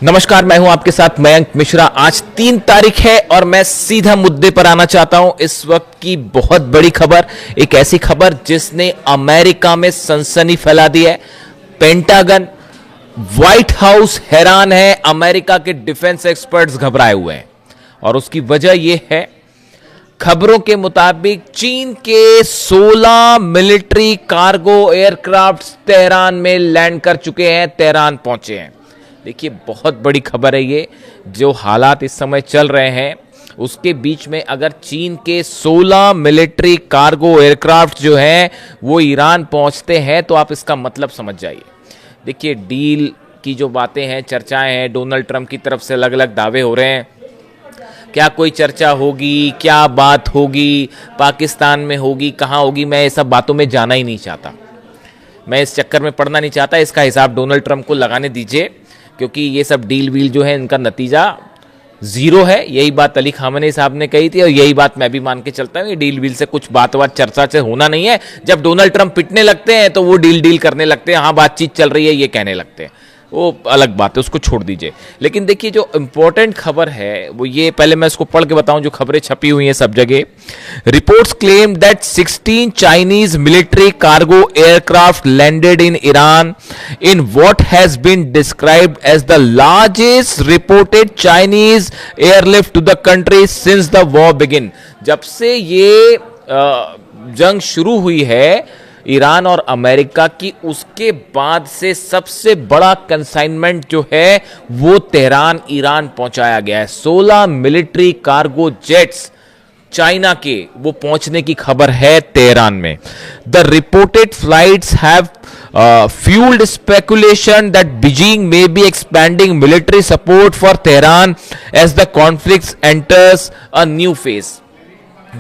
नमस्कार, मैं हूं आपके साथ मयंक मिश्रा। आज 3 तारीख है और मैं सीधा मुद्दे पर आना चाहता हूं। इस वक्त की बहुत बड़ी खबर, एक ऐसी खबर जिसने अमेरिका में सनसनी फैला दी है। पेंटागन, व्हाइट हाउस हैरान है, अमेरिका के डिफेंस एक्सपर्ट्स घबराए हुए हैं और उसकी वजह यह है, खबरों के मुताबिक चीन के 16 मिलिट्री कार्गो एयरक्राफ्ट तेहरान में लैंड कर चुके हैं, तेहरान पहुंचे हैं। देखिए, बहुत बड़ी खबर है ये। जो हालात इस समय चल रहे हैं उसके बीच में अगर चीन के 16 मिलिट्री कार्गो एयरक्राफ्ट जो हैं वो ईरान पहुंचते हैं तो आप इसका मतलब समझ जाइए। देखिए, डील की जो बातें हैं, चर्चाएं हैं, डोनाल्ड ट्रंप की तरफ से अलग अलग दावे हो रहे हैं। क्या कोई चर्चा होगी, क्या बात होगी, पाकिस्तान में होगी, कहाँ होगी, मैं ये सब बातों में जाना ही नहीं चाहता। मैं इस चक्कर में पड़ना नहीं चाहता। इसका हिसाब डोनाल्ड ट्रंप को लगाने दीजिए, क्योंकि ये सब डील वील जो है इनका नतीजा जीरो है। यही बात अली खामेनी साहब ने कही थी और यही बात मैं भी मान के चलता हूँ। ये डील वील से कुछ बात चर्चा से होना नहीं है। जब डोनाल्ड ट्रंप पिटने लगते हैं तो वो डील करने लगते हैं, हाँ बातचीत चल रही है ये कहने लगते हैं, वो अलग बात है, उसको छोड़ दीजिए। लेकिन देखिए, जो इंपॉर्टेंट खबर है वो ये, पहले मैं इसको पढ़ के बताऊं जो खबरें छपी हुई हैं सब जगह। Reports claim that 16 Chinese military cargo aircraft landed in Iran in what has been described as the largest reported Chinese airlift to the country since the war begin. जब से ये जंग शुरू हुई है ईरान और अमेरिका की, उसके बाद से सबसे बड़ा कंसाइनमेंट जो है वो तेहरान ईरान पहुंचाया गया है। 16 मिलिट्री कार्गो जेट्स चाइना के वो पहुंचने की खबर है तेहरान में। The reported flights have fueled speculation that Beijing may be expanding military support for Tehran as the conflict enters a new phase।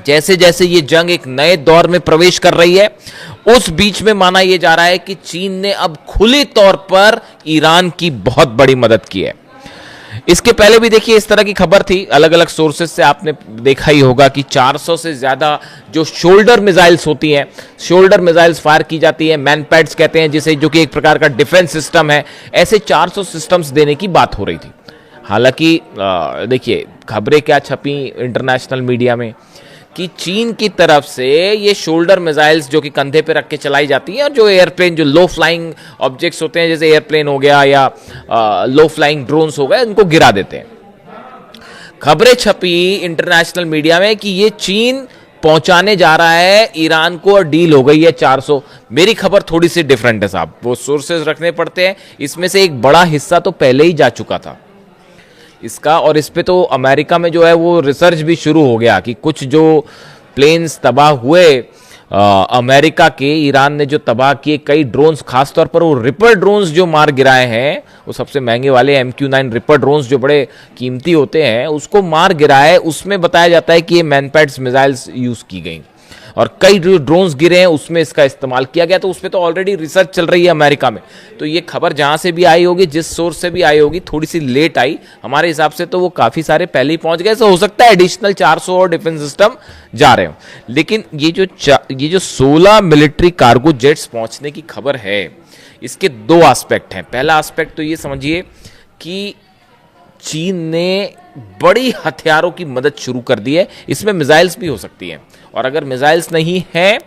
जैसे जैसे ये जंग एक नए दौर में प्रवेश कर रही है, उस बीच में माना यह जा रहा है कि चीन ने अब खुले तौर पर ईरान की बहुत बड़ी मदद की है। इसके पहले भी देखिए इस तरह की खबर थी, अलग अलग सोर्सेज से आपने देखा ही होगा कि 400 से ज्यादा जो शोल्डर मिसाइल्स होती हैं, शोल्डर मिसाइल्स फायर की जाती है, मैनपैड्स कहते हैं जिसे, जो कि एक प्रकार का डिफेंस सिस्टम है, ऐसे 400 सिस्टम्स देने की बात हो रही थी। हालांकि देखिए खबरें क्या छपी इंटरनेशनल मीडिया में कि चीन की तरफ से ये शोल्डर मिसाइल्स जो कि कंधे पे रख के चलाई जाती हैं और जो एयरप्लेन, जो लो फ्लाइंग ऑब्जेक्ट्स होते हैं जैसे एयरप्लेन हो गया या लो फ्लाइंग ड्रोन्स हो गए, उनको गिरा देते हैं। खबरें छपी इंटरनेशनल मीडिया में कि ये चीन पहुंचाने जा रहा है ईरान को और डील हो गई है 400। मेरी खबर थोड़ी सी डिफरेंट है साहब, वो सोर्सेज रखने पड़ते हैं। इसमें से एक बड़ा हिस्सा तो पहले ही जा चुका था इसका, और इस पे तो अमेरिका में जो है वो रिसर्च भी शुरू हो गया कि कुछ जो प्लेन्स तबाह हुए अमेरिका के, ईरान ने जो तबाह किए कई ड्रोन्स, खासतौर पर वो रिपर ड्रोन्स जो मार गिराए हैं, वो सबसे महंगे वाले MQ-9 रिपर ड्रोन्स जो बड़े कीमती होते हैं, उसको मार गिराए। उसमें बताया जाता है कि ये मैनपैड्स मिसाइल्स यूज की गई और कई जो ड्रोन्स गिरे हैं उसमें इसका इस्तेमाल किया गया। तो उस पर तो ऑलरेडी रिसर्च चल रही है अमेरिका में। तो ये खबर जहां से भी आई होगी, जिस सोर्स से भी आई होगी, थोड़ी सी लेट आई हमारे हिसाब से, तो वो काफी सारे पहले ही पहुंच गए। तो हो सकता है एडिशनल 400 और डिफेंस सिस्टम जा रहे हो। लेकिन ये जो 16 मिलिट्री कार्गो जेट्स पहुंचने की खबर है, इसके 2 एस्पेक्ट हैं। पहला एस्पेक्ट तो ये समझिए कि चीन ने बड़ी हथियारों की मदद शुरू कर दी है। इसमें मिसाइल्स भी हो सकती हैं, और अगर मिसाइल्स नहीं है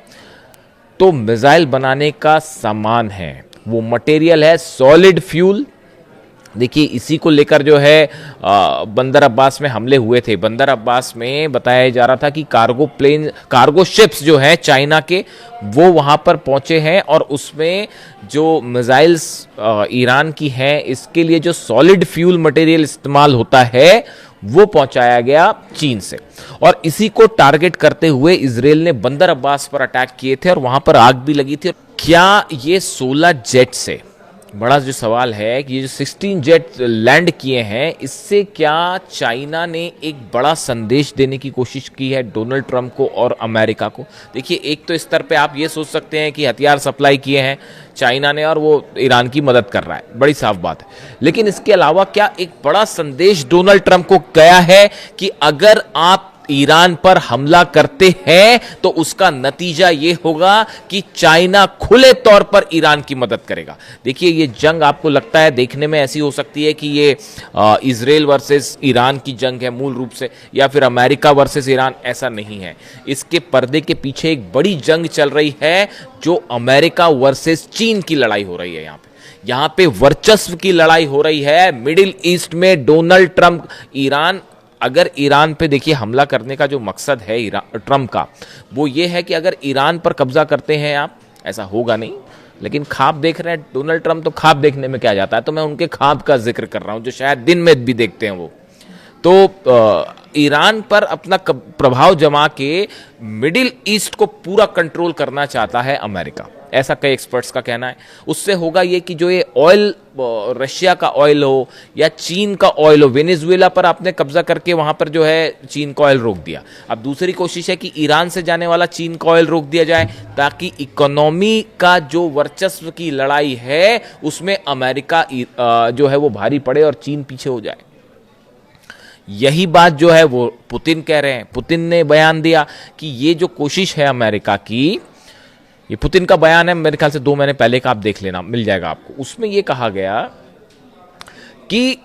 तो मिसाइल बनाने का सामान है, वो मटेरियल है सॉलिड फ्यूल। देखिए, इसी को लेकर जो है बंदर अब्बास में हमले हुए थे। बंदर अब्बास में बताया जा रहा था कि कार्गो शिप्स जो हैं चाइना के, वो वहां पर पहुंचे हैं और उसमें जो मिसाइल्स ईरान की हैं, इसके लिए जो सॉलिड फ्यूल मटेरियल इस्तेमाल होता है वो पहुंचाया गया चीन से। और इसी को टारगेट करते हुए इजराइल ने बंदर अब्बास पर अटैक किए थे और वहां पर आग भी लगी थी। क्या ये 16 जेट से, बड़ा जो सवाल है कि ये जो 16 जेट लैंड किए हैं, इससे क्या चाइना ने एक बड़ा संदेश देने की कोशिश की है डोनाल्ड ट्रंप को और अमेरिका को? देखिए, एक तो स्तर पे आप ये सोच सकते हैं कि हथियार सप्लाई किए हैं चाइना ने और वो ईरान की मदद कर रहा है, बड़ी साफ बात है। लेकिन इसके अलावा क्या एक बड़ा संदेश डोनाल्ड ट्रंप को गया है कि अगर आप ईरान पर हमला करते हैं तो उसका नतीजा यह होगा कि चाइना खुले तौर पर ईरान की मदद करेगा। देखिए, ये जंग आपको लगता है देखने में ऐसी हो सकती है कि ये इजराइल वर्सेस ईरान की जंग है मूल रूप से, या फिर अमेरिका वर्सेस ईरान, ऐसा नहीं है। इसके पर्दे के पीछे एक बड़ी जंग चल रही है जो अमेरिका वर्सेस चीन की लड़ाई हो रही है। यहां पे वर्चस्व की लड़ाई हो रही है मिडिल ईस्ट में। डोनाल्ड ट्रंप, ईरान, अगर ईरान पे देखिए हमला करने का जो मकसद है ट्रंप का, वो ये है कि अगर ईरान पर कब्जा करते हैं आप, ऐसा होगा नहीं, लेकिन ख्वाब देख रहे हैं डोनाल्ड ट्रंप, तो ख्वाब देखने में क्या जाता है, तो मैं उनके ख्वाब का जिक्र कर रहा हूं जो शायद दिन में भी देखते हैं वो। तो ईरान पर अपना प्रभाव जमा के मिडिल ईस्ट को पूरा कंट्रोल करना चाहता है अमेरिका, ऐसा कई एक्सपर्ट्स का कहना है। उससे होगा ये कि जो ये ऑयल, रशिया का ऑयल हो या चीन का ऑयल हो, वेनेजुएला पर आपने कब्जा करके वहां पर जो है चीन का ऑयल रोक दिया। अब दूसरी कोशिश है कि ईरान से जाने वाला चीन का ऑयल रोक दिया जाए, ताकि इकोनॉमी का जो वर्चस्व की लड़ाई है उसमें अमेरिका जो है वो भारी पड़े और चीन पीछे हो जाए। यही बात जो है वो पुतिन कह रहे हैं। पुतिन ने बयान दिया कि ये जो कोशिश है अमेरिका की, ये पुतिन का बयान है, मेरे ख्याल से 2 महीने पहले का, आप देख लेना, मिल जाएगा आपको। उसमें ये कहा गया कि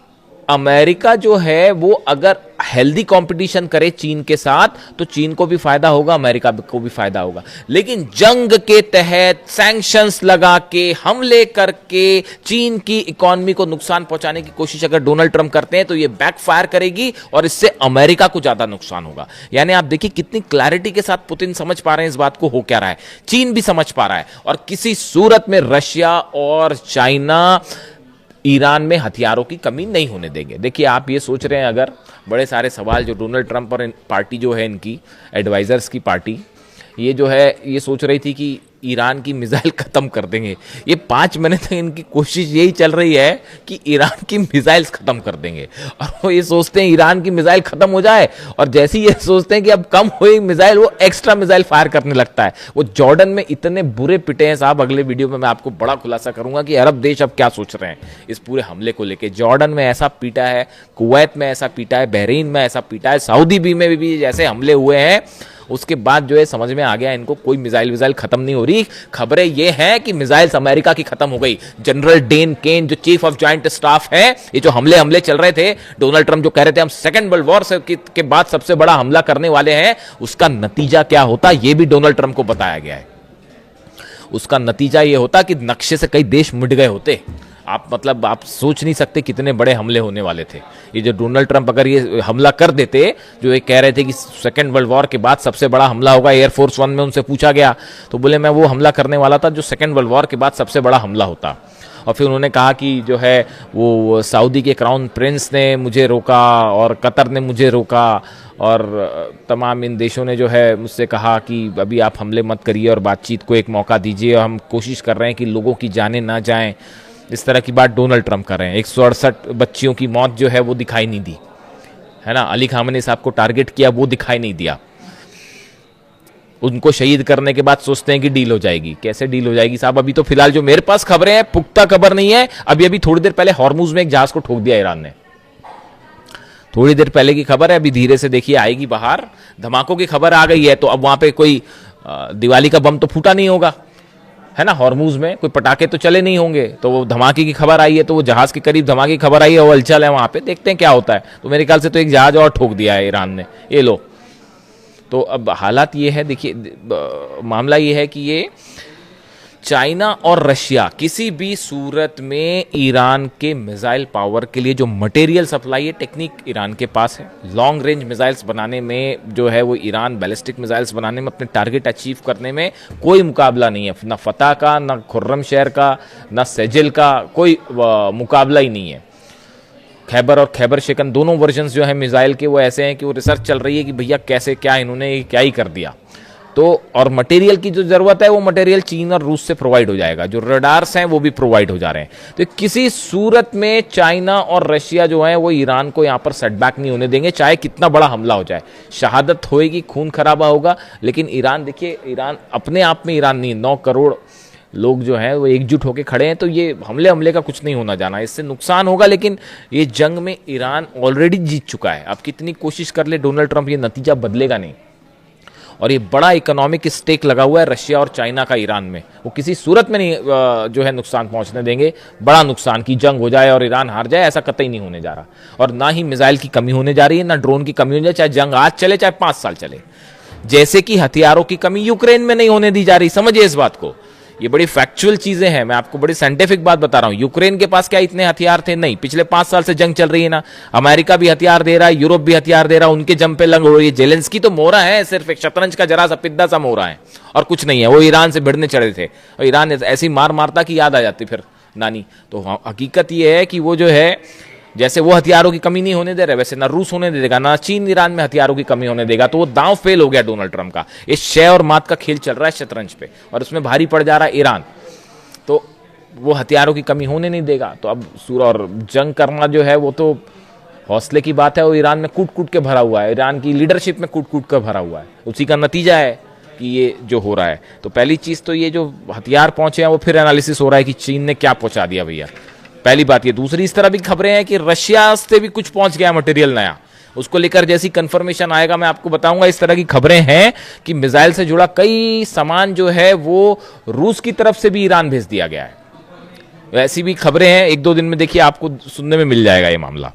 अमेरिका जो है वो अगर हेल्दी कंपटीशन करे चीन के साथ तो चीन को भी फायदा होगा, अमेरिका को भी फायदा होगा। लेकिन जंग के तहत सैंक्शंस लगा के, हमले करके चीन की इकोनॉमी को नुकसान पहुंचाने की कोशिश अगर डोनाल्ड ट्रंप करते हैं तो ये बैकफायर करेगी और इससे अमेरिका को ज्यादा नुकसान होगा। यानी आप देखिए कितनी क्लैरिटी के साथ पुतिन समझ पा रहे हैं इस बात को हो क्या रहा है, चीन भी समझ पा रहा है, और किसी सूरत में रशिया और चाइना ईरान में हथियारों की कमी नहीं होने देंगे। देखिए, आप ये सोच रहे हैं, अगर बड़े सारे सवाल जो डोनाल्ड ट्रंप और पार्टी जो है इनकी एडवाइजर्स की पार्टी, ये जो है ये सोच रही थी कि ईरान की मिसाइल खत्म कर देंगे। ये 5 महीने तक इनकी कोशिश यही चल रही है कि ईरान की मिसाइल्स खत्म कर देंगे, और वो ये सोचते हैं ईरान की मिसाइल खत्म हो जाए, और जैसे ही ये सोचते हैं कि अब कम हुई मिसाइल, वो एक्स्ट्रा मिसाइल फायर करने लगता है। वो जॉर्डन में इतने बुरे पिटे हैं साहब, अगले वीडियो में मैं आपको बड़ा खुलासा करूंगा कि अरब देश अब क्या सोच रहे हैं इस पूरे हमले को लेकर। जॉर्डन में ऐसा पीटा है, कुवैत में ऐसा पीटा है, बहरीन में ऐसा पीटा है, सऊदी में भी जैसे हमले हुए हैं, उसके बाद जो है समझ में आ गया इनको कोई मिसाइल खत्म नहीं हो रही। खबरें ये हैं कि मिसाइल्स अमेरिका की खत्म हो गई। जनरल डेन केन जो चीफ ऑफ जॉइंट स्टाफ है, ये जो हमले चल रहे थे, डोनाल्ड ट्रंप जो कह रहे थे हम सेकंड वर्ल्ड वॉर के बाद सबसे बड़ा हमला करने वाले हैं, उसका नतीजा क्या होता ये भी डोनाल्ड ट्रंप को बताया गया है। उसका नतीजा ये होता कि नक्शे से कई देश मिट गए होते। आप सोच नहीं सकते कितने बड़े हमले होने वाले थे। ये जो डोनाल्ड ट्रंप अगर ये हमला कर देते, जो ये कह रहे थे कि सेकंड वर्ल्ड वॉर के बाद सबसे बड़ा हमला होगा, एयरफोर्स 1 में उनसे पूछा गया तो बोले मैं वो हमला करने वाला था जो सेकंड वर्ल्ड वॉर के बाद सबसे बड़ा हमला होता। और फिर उन्होंने कहा कि जो है वो सऊदी के क्राउन प्रिंस ने मुझे रोका और कतर ने मुझे रोका, और तमाम इन देशों ने जो है मुझसे कहा कि अभी आप हमले मत करिए और बातचीत को एक मौका दीजिए, और हम कोशिश कर रहे हैं कि लोगों की जानें ना जाएं। इस तरह की बात डोनाल्ड ट्रंप कर रहे हैं। 168 बच्चियों की मौत जो है वो दिखाई नहीं दी, है ना। अली खामनी साहब को टारगेट किया, वो दिखाई नहीं दिया। उनको शहीद करने के बाद सोचते हैं कि डील हो जाएगी। कैसे डील हो जाएगी साहब? अभी तो फिलहाल जो मेरे पास खबरें हैं, पुख्ता खबर नहीं है, अभी थोड़ी देर पहले हॉर्मुज में एक जहाज को ठोक दिया ईरान ने, थोड़ी देर पहले की खबर है। अभी धीरे से देखिए आएगी बाहर, धमाकों की खबर आ गई है। तो अब वहां पे कोई दिवाली का बम तो फूटा नहीं होगा, है ना। हॉर्मुज में कोई पटाखे तो चले नहीं होंगे, तो वो धमाके की खबर आई है, तो वो जहाज के करीब धमाके की खबर आई है, वो हलचल है वहां पे, देखते हैं क्या होता है। तो मेरे ख्याल से तो एक जहाज और ठोक दिया है ईरान ने, ये लो। तो अब हालात ये है, देखिए मामला ये है कि ये चाइना और रशिया किसी भी सूरत में ईरान के मिसाइल पावर के लिए जो मटेरियल सप्लाई है, टेक्निक ईरान के पास है। लॉन्ग रेंज मिसाइल्स बनाने में जो है वो ईरान बैलिस्टिक मिसाइल्स बनाने में, अपने टारगेट अचीव करने में कोई मुकाबला नहीं है। ना फतह का, ना खुर्रमशहर का, ना सेजिल का, कोई मुकाबला ही नहीं है। खैबर और खैबर शेकन दोनों वर्जन्स जो है मिसाइल के वो ऐसे हैं कि वो रिसर्च चल रही है कि भैया कैसे क्या इन्होंने क्या ही कर दिया। तो और मटेरियल की जो जरूरत है वो मटेरियल चीन और रूस से प्रोवाइड हो जाएगा, जो रडार्स हैं वो भी प्रोवाइड हो जा रहे हैं। तो किसी सूरत में चाइना और रशिया जो है वो ईरान को यहां पर सेटबैक नहीं होने देंगे, चाहे कितना बड़ा हमला हो जाए। शहादत होएगी, खून खराबा होगा, लेकिन ईरान, देखिए ईरान अपने आप में ईरान नहीं, 9 करोड़ लोग जो हैं वो एकजुट होकर खड़े हैं, तो ये हमले का कुछ नहीं होना जाना, इससे नुकसान होगा, लेकिन ये जंग में ईरान ऑलरेडी जीत चुका है। अब कितनी कोशिश कर ले डोनाल्ड ट्रंप, ये नतीजा बदलेगा नहीं। और ये बड़ा इकोनॉमिक स्टेक लगा हुआ है रशिया और चाइना का ईरान में, वो किसी सूरत में नहीं जो है नुकसान पहुंचने देंगे। बड़ा नुकसान की जंग हो जाए और ईरान हार जाए, ऐसा कतई नहीं होने जा रहा। और ना ही मिसाइल की कमी होने जा रही है, ना ड्रोन की कमी होने जा रही, चाहे जंग आज चले चाहे 5 साल चले। जैसे कि हथियारों की कमी यूक्रेन में नहीं होने दी जा रही, समझिए इस बात को। ये बड़ी फैक्चुअल चीजें हैं, मैं आपको बड़ी साइंटिफिक बात बता रहा हूं। यूक्रेन के पास क्या इतने हथियार थे? नहीं। पिछले 5 साल से जंग चल रही है ना, अमेरिका भी हथियार दे रहा है, यूरोप भी हथियार दे रहा है, उनके जम पे लंग हो रही है। जेलेंस्की तो मोहरा है, सिर्फ एक शतरंज का जरा सा पिद्दा सा मोहरा है और कुछ नहीं है। वो ईरान से भिड़ने चढ़े थे और ईरान ऐसी मार मारता कि याद आ जाती फिर नानी। तो हकीकत ये है कि वो जो है, जैसे वो हथियारों की कमी नहीं होने दे रहे, वैसे ना रूस होने देगा, ना चीन ईरान में हथियारों की कमी होने देगा। तो वो दांव फेल हो गया डोनाल्ड ट्रंप का। इस शय और मात का खेल चल रहा है शतरंज पे, और उसमें भारी पड़ जा रहा है ईरान। तो वो हथियारों की कमी होने नहीं देगा। तो अब और जंग करना जो है वो तो हौसले की बात है। वो ईरान में कूट कूट के भरा हुआ है, ईरान की लीडरशिप में कूट कूट कर भरा हुआ है। उसी का नतीजा है कि ये जो हो रहा है। तो पहली चीज तो ये जो हथियार पहुंचे हैं वो फिर एनालिसिस हो रहा है कि चीन ने क्या पहुंचा दिया भैया, पहली बात ये। दूसरी, इस तरह भी खबरें हैं कि रशिया से भी कुछ पहुंच गया मटेरियल नया, उसको लेकर जैसी कंफर्मेशन आएगा मैं आपको बताऊंगा। इस तरह की खबरें हैं कि मिसाइल से जुड़ा कई सामान जो है वो रूस की तरफ से भी ईरान भेज दिया गया है। ऐसी भी खबरें हैं, 1-2 दिन में देखिए आपको सुनने में मिल जाएगा ये मामला।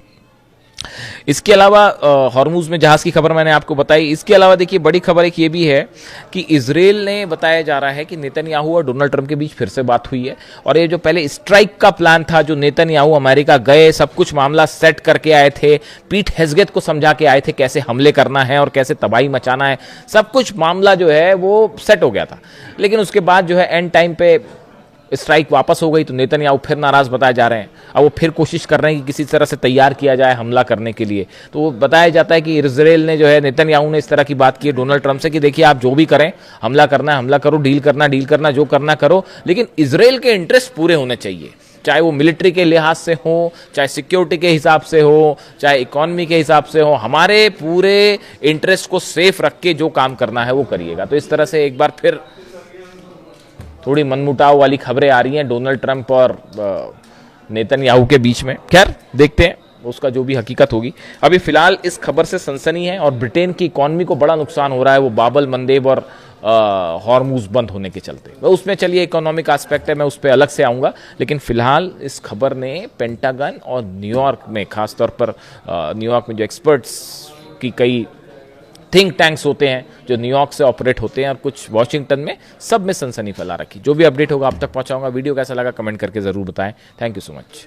इसके अलावा हॉर्मुज में जहाज की खबर मैंने आपको बताई। इसके अलावा देखिए बड़ी खबर एक ये भी है कि इजराइल ने बताया जा रहा है कि नेतन्याहू और डोनाल्ड ट्रंप के बीच फिर से बात हुई है। और ये जो पहले स्ट्राइक का प्लान था, जो नेतन्याहू अमेरिका गए, सब कुछ मामला सेट करके आए थे, पीट हेग्सेथ को समझा के आए थे कैसे हमले करना है और कैसे तबाही मचाना है, सब कुछ मामला जो है वो सेट हो गया था। लेकिन उसके बाद जो है एंड टाइम पे स्ट्राइक वापस हो गई, तो नेतन्याहू फिर नाराज बताए जा रहे हैं। अब वो फिर कोशिश कर रहे हैं कि किसी तरह से तैयार किया जाए हमला करने के लिए। तो वो बताया जाता है कि इजराइल ने जो है, नेतन्याहू ने इस तरह की बात की है डोनाल्ड ट्रंप से कि देखिए आप जो भी करें, हमला करना है हमला करो, डील करना जो करना करो, लेकिन इजराइल के इंटरेस्ट पूरे होने चाहिए, चाहे वो मिलिट्री के लिहाज से हो, चाहे सिक्योरिटी के हिसाब से हो, चाहे इकोनॉमी के हिसाब से हो। हमारे पूरे इंटरेस्ट को सेफ रख के जो काम करना है वो करिएगा। तो इस तरह से एक बार फिर थोड़ी मनमुटाव वाली खबरें आ रही हैं डोनाल्ड ट्रंप और नेतन्याहू के बीच में। खैर देखते हैं उसका जो भी हकीकत होगी। अभी फिलहाल इस खबर से सनसनी है और ब्रिटेन की इकोनॉमी को बड़ा नुकसान हो रहा है, वो बाबल मंदेब और हॉर्मुज बंद होने के चलते। वह उसमें चलिए इकोनॉमिक एस्पेक्ट है, मैं उस पर अलग से आऊँगा। लेकिन फिलहाल इस खबर ने पेंटागन और न्यूयॉर्क में, खासतौर पर न्यूयॉर्क में जो एक्सपर्ट्स की कई थिंक टैंक्स होते हैं जो न्यूयॉर्क से ऑपरेट होते हैं और कुछ वॉशिंगटन में, सब में सनसनी फैला रखी। जो भी अपडेट होगा आप तक पहुंचाऊंगा। वीडियो कैसा लगा कमेंट करके जरूर बताएं। Thank you so much.